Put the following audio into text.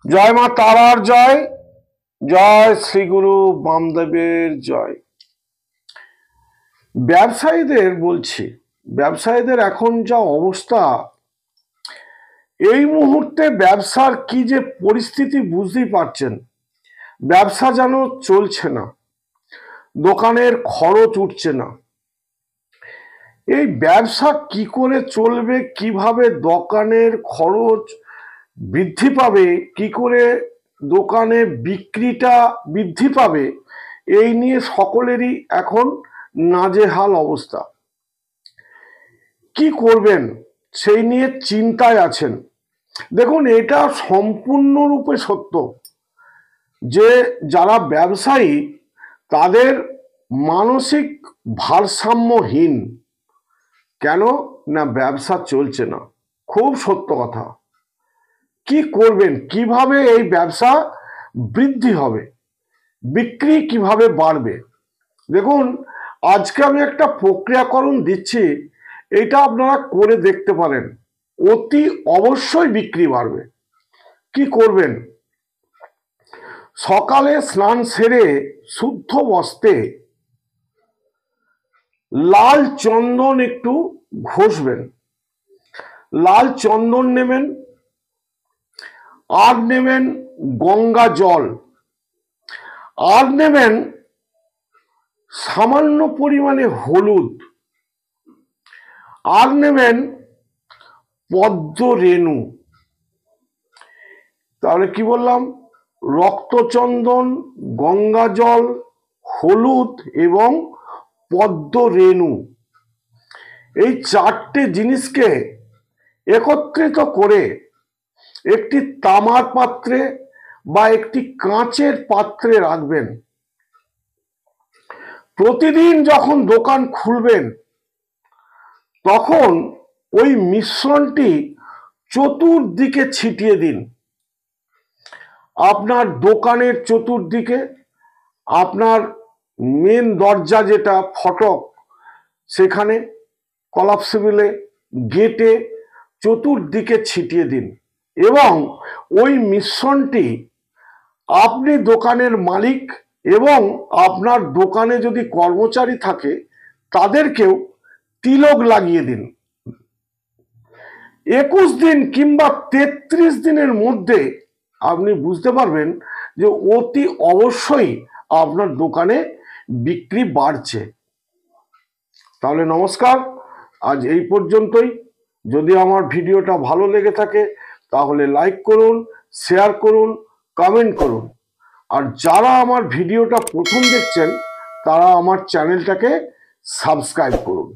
জয় মা তারার জয়, জয় শ্রী গুরু বামদেবের জয়। ব্যবসায়ীদের বলছি, ব্যবসায়ীদের এখন যা অবস্থা, এই মুহূর্তে ব্যবসার কি যে পরিস্থিতি বুঝতেই পারছেন। ব্যবসা যেন চলছে না, দোকানের খরচ উঠছে না। এই ব্যবসা কি করে চলবে, কিভাবে দোকানের খরচ বৃদ্ধি পাবে, কি করে দোকানে বিক্রিটা বৃদ্ধি পাবে, এই নিয়ে সকলেরই এখন নাজেহাল অবস্থা। কি করবেন সেই নিয়ে চিন্তায় আছেন। দেখুন, এটা সম্পূর্ণরূপে সত্য যে যারা ব্যবসায়ী তাদের মানসিক ভারসাম্যহীন। কেন না, ব্যবসা চলছে না। খুব সত্য কথা। কি করবেন, কিভাবে এই ব্যবসা বৃদ্ধি হবে, বিক্রি কিভাবে বাড়বে? দেখুন, আজকে আমি একটা প্রক্রিয়াকরণ দিচ্ছি, এটা আপনারা করে দেখতে পারেন, অতি অবশ্যই বিক্রি বাড়বে। কি করবেন? সকালে স্নান সেরে শুদ্ধ বস্ত্রে লাল চন্দন একটু ঘষবেন। লাল চন্দন নেবেন, আর নেবেন গঙ্গা জল, আর নেবেন সামান্য পরিমাণে হলুদ, আর নেবেন পদ্ম রেণু। তাহলে কি বললাম? রক্তচন্দন, গঙ্গা জল, হলুদ এবং পদ্ম রেণু। এই চারটে জিনিসকে একত্রিত করে একটি তামার পাত্রে বা একটি কাঁচের পাত্রে রাখবেন। প্রতিদিন যখন দোকান খুলবেন তখন ওই মিশ্রণটি চতুর্দিকে ছিটিয়ে দিন। আপনার দোকানের চতুর্দিকে, আপনার মেন দরজা যেটা ফটক সেখানে, কলাপসিবলে, গেটে, চতুর্দিকে ছিটিয়ে দিন। এবং ওই মিশ্রণটি আপনি দোকানের মালিক এবং আপনার দোকানে যদি কর্মচারী থাকে তাদেরকেও তিলক লাগিয়ে দিন। 21 দিন কিংবা 33 দিনের মধ্যে আপনি বুঝতে পারবেন যে অতি অবশ্যই আপনার দোকানে বিক্রি বাড়ছে। তাহলে নমস্কার, আজ এই পর্যন্তই। যদি আমার ভিডিওটা ভালো লেগে থাকে তাহলে লাইক করুন, শেয়ার করুন, কমেন্ট করুন। আর যারা আমার ভিডিওটা প্রথম দেখছেন তারা আমার চ্যানেলটাকে সাবস্ক্রাইব করুন।